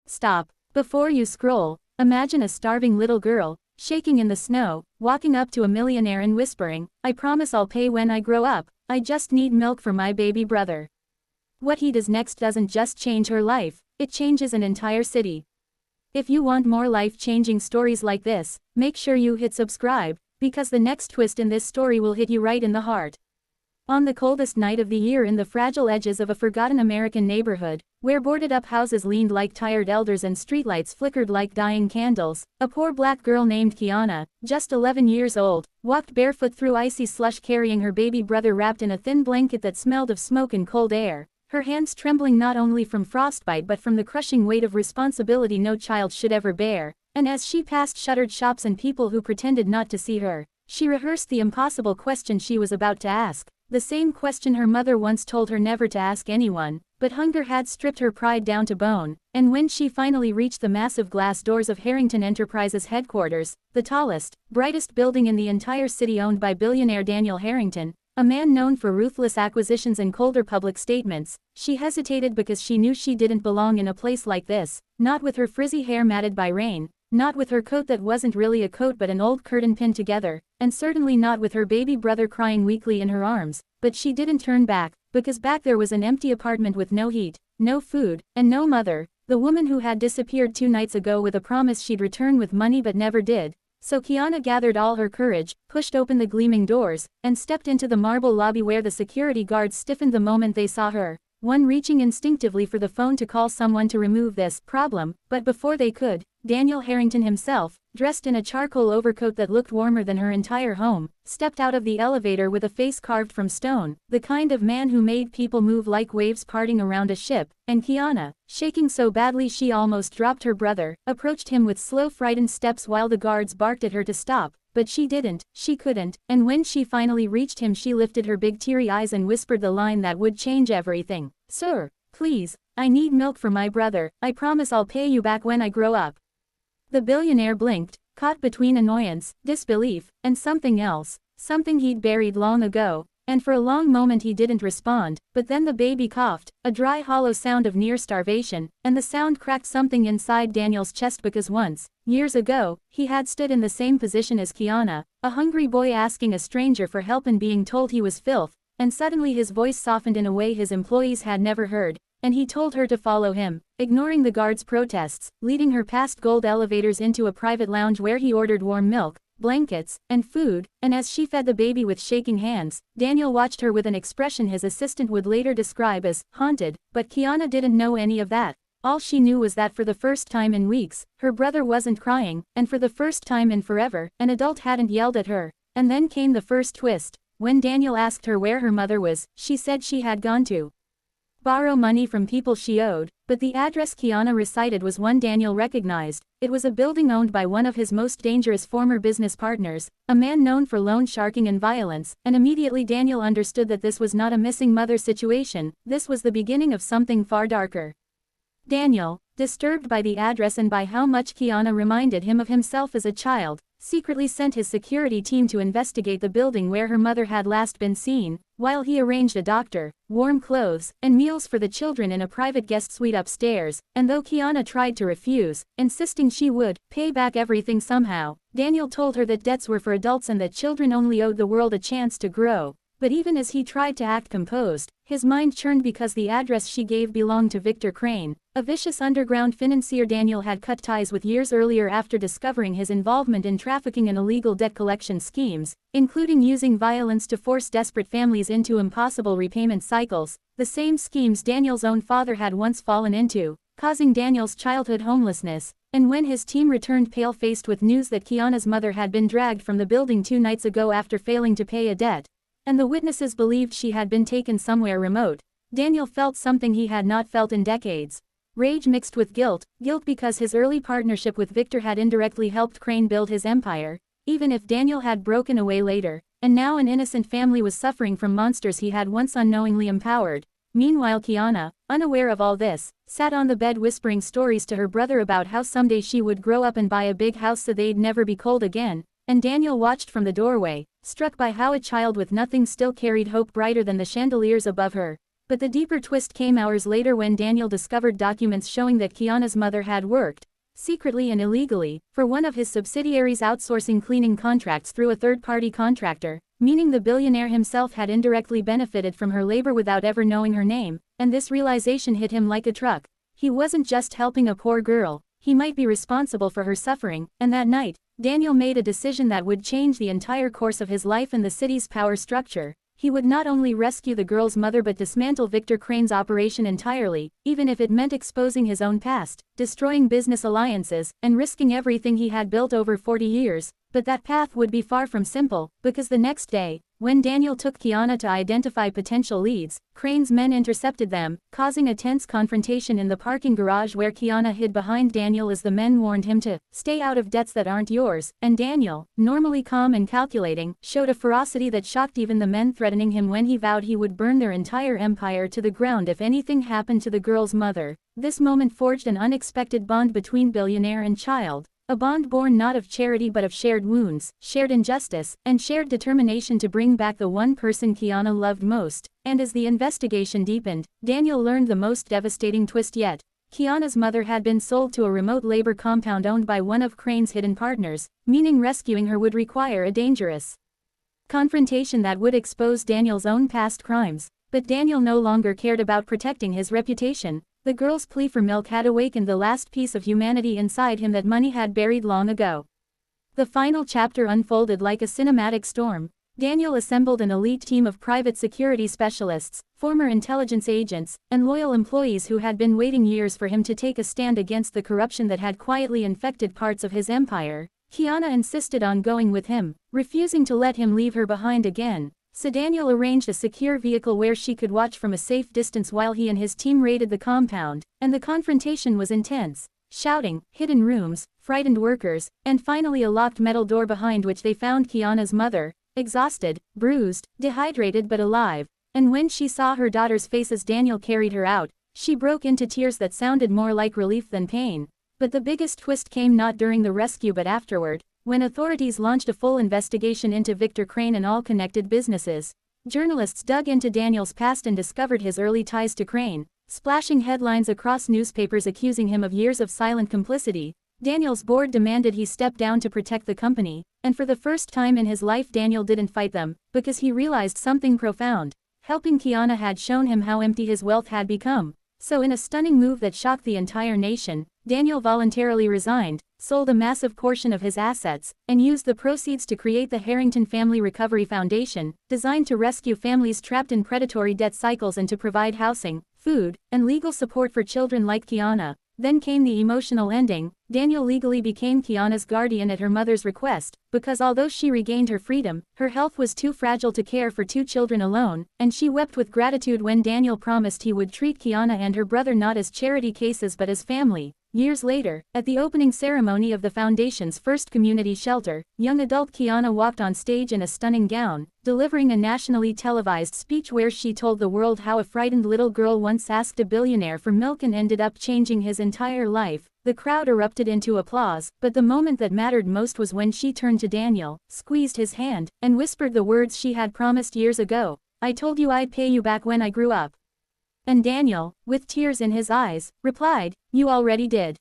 Stop. Before you scroll, imagine a starving little girl, shaking in the snow, walking up to a millionaire and whispering, "I promise I'll pay when I grow up, I just need milk for my baby brother." What he does next doesn't just change her life, it changes an entire city. If you want more life-changing stories like this, make sure you hit subscribe, because the next twist in this story will hit you right in the heart. On the coldest night of the year in the fragile edges of a forgotten American neighborhood, where boarded-up houses leaned like tired elders and streetlights flickered like dying candles, a poor black girl named Kiana, just 11 years old, walked barefoot through icy slush carrying her baby brother wrapped in a thin blanket that smelled of smoke and cold air, her hands trembling not only from frostbite but from the crushing weight of responsibility no child should ever bear. And as she passed shuttered shops and people who pretended not to see her, she rehearsed the impossible question she was about to ask. The same question her mother once told her never to ask anyone, but hunger had stripped her pride down to bone, and when she finally reached the massive glass doors of Harrington Enterprises headquarters, the tallest, brightest building in the entire city owned by billionaire Daniel Harrington, a man known for ruthless acquisitions and colder public statements, she hesitated because she knew she didn't belong in a place like this, not with her frizzy hair matted by rain, not with her coat that wasn't really a coat but an old curtain pinned together, and certainly not with her baby brother crying weakly in her arms, but she didn't turn back, because back there was an empty apartment with no heat, no food, and no mother, the woman who had disappeared 2 nights ago with a promise she'd return with money but never did. So Kiana gathered all her courage, pushed open the gleaming doors, and stepped into the marble lobby where the security guards stiffened the moment they saw her, one reaching instinctively for the phone to call someone to remove this problem, but before they could, Daniel Harrington himself, dressed in a charcoal overcoat that looked warmer than her entire home, stepped out of the elevator with a face carved from stone, the kind of man who made people move like waves parting around a ship, and Kiana, shaking so badly she almost dropped her brother, approached him with slow frightened steps while the guards barked at her to stop, but she didn't, she couldn't, and when she finally reached him she lifted her big teary eyes and whispered the line that would change everything, "Sir, please, I need milk for my brother, I promise I'll pay you back when I grow up." The billionaire blinked, caught between annoyance, disbelief, and something else, something he'd buried long ago, and for a long moment he didn't respond, but then the baby coughed, a dry hollow sound of near starvation, and the sound cracked something inside Daniel's chest because once, years ago, he had stood in the same position as Kiana, a hungry boy asking a stranger for help and being told he was filth, and suddenly his voice softened in a way his employees had never heard, and he told her to follow him, ignoring the guards' protests, leading her past gold elevators into a private lounge where he ordered warm milk, blankets, and food, and as she fed the baby with shaking hands, Daniel watched her with an expression his assistant would later describe as haunted, but Kiana didn't know any of that. All she knew was that for the first time in weeks, her brother wasn't crying, and for the first time in forever, an adult hadn't yelled at her. And then came the first twist. When Daniel asked her where her mother was, she said she had gone to borrow money from people she owed, but the address Kiana recited was one Daniel recognized. It was a building owned by one of his most dangerous former business partners, a man known for loan sharking and violence, and immediately Daniel understood that this was not a missing mother situation, this was the beginning of something far darker. Daniel, disturbed by the address and by how much Kiana reminded him of himself as a child, secretly sent his security team to investigate the building where her mother had last been seen, while he arranged a doctor, warm clothes, and meals for the children in a private guest suite upstairs, and though Kiana tried to refuse, insisting she would pay back everything somehow, Daniel told her that debts were for adults and that children only owed the world a chance to grow. But even as he tried to act composed, his mind churned because the address she gave belonged to Victor Crane, a vicious underground financier Daniel had cut ties with years earlier after discovering his involvement in trafficking and illegal debt collection schemes, including using violence to force desperate families into impossible repayment cycles, the same schemes Daniel's own father had once fallen into, causing Daniel's childhood homelessness. And when his team returned pale-faced with news that Kiana's mother had been dragged from the building 2 nights ago after failing to pay a debt, and the witnesses believed she had been taken somewhere remote, Daniel felt something he had not felt in decades. Rage mixed with guilt because his early partnership with Victor had indirectly helped Crane build his empire, even if Daniel had broken away later, and now an innocent family was suffering from monsters he had once unknowingly empowered. Meanwhile Kiana, unaware of all this, sat on the bed whispering stories to her brother about how someday she would grow up and buy a big house so they'd never be cold again, and Daniel watched from the doorway, struck by how a child with nothing still carried hope brighter than the chandeliers above her. But the deeper twist came hours later when Daniel discovered documents showing that Kiana's mother had worked, secretly and illegally, for one of his subsidiaries outsourcing cleaning contracts through a third-party contractor, meaning the billionaire himself had indirectly benefited from her labor without ever knowing her name, and this realization hit him like a truck. He wasn't just helping a poor girl, he might be responsible for her suffering, and that night, Daniel made a decision that would change the entire course of his life and the city's power structure. He would not only rescue the girl's mother but dismantle Victor Crane's operation entirely, even if it meant exposing his own past, destroying business alliances, and risking everything he had built over 40 years. But that path would be far from simple, because the next day, when Daniel took Kiana to identify potential leads, Crane's men intercepted them, causing a tense confrontation in the parking garage where Kiana hid behind Daniel as the men warned him to stay out of debts that aren't yours, and Daniel, normally calm and calculating, showed a ferocity that shocked even the men, threatening him when he vowed he would burn their entire empire to the ground if anything happened to the girl's mother. This moment forged an unexpected bond between billionaire and child. A bond born not of charity but of shared wounds, shared injustice, and shared determination to bring back the one person Kiana loved most. And as the investigation deepened, Daniel learned the most devastating twist yet. Kiana's mother had been sold to a remote labor compound owned by one of Crane's hidden partners, meaning rescuing her would require a dangerous confrontation that would expose Daniel's own past crimes. But Daniel no longer cared about protecting his reputation. The girl's plea for milk had awakened the last piece of humanity inside him that money had buried long ago. The final chapter unfolded like a cinematic storm. Daniel assembled an elite team of private security specialists, former intelligence agents, and loyal employees who had been waiting years for him to take a stand against the corruption that had quietly infected parts of his empire. Kiana insisted on going with him, refusing to let him leave her behind again. So Daniel arranged a secure vehicle where she could watch from a safe distance while he and his team raided the compound, and the confrontation was intense. Shouting, hidden rooms, frightened workers, and finally a locked metal door behind which they found Kiana's mother, exhausted, bruised, dehydrated but alive. And when she saw her daughter's face as Daniel carried her out, she broke into tears that sounded more like relief than pain. But the biggest twist came not during the rescue but afterward, when authorities launched a full investigation into Victor Crane and all connected businesses. Journalists dug into Daniel's past and discovered his early ties to Crane, splashing headlines across newspapers accusing him of years of silent complicity. Daniel's board demanded he step down to protect the company, and for the first time in his life Daniel didn't fight them, because he realized something profound. Helping Kiana had shown him how empty his wealth had become. So in a stunning move that shocked the entire nation, Daniel voluntarily resigned, sold a massive portion of his assets, and used the proceeds to create the Harrington Family Recovery Foundation, designed to rescue families trapped in predatory debt cycles and to provide housing, food, and legal support for children like Kiana. Then came the emotional ending. Daniel legally became Kiana's guardian at her mother's request, because although she regained her freedom, her health was too fragile to care for 2 children alone, and she wept with gratitude when Daniel promised he would treat Kiana and her brother not as charity cases but as family. Years later, at the opening ceremony of the foundation's first community shelter, young adult Kiana walked on stage in a stunning gown, delivering a nationally televised speech where she told the world how a frightened little girl once asked a billionaire for milk and ended up changing his entire life. The crowd erupted into applause, but the moment that mattered most was when she turned to Daniel, squeezed his hand, and whispered the words she had promised years ago. "I told you I'd pay you back when I grew up." And Daniel, with tears in his eyes, replied, "You already did."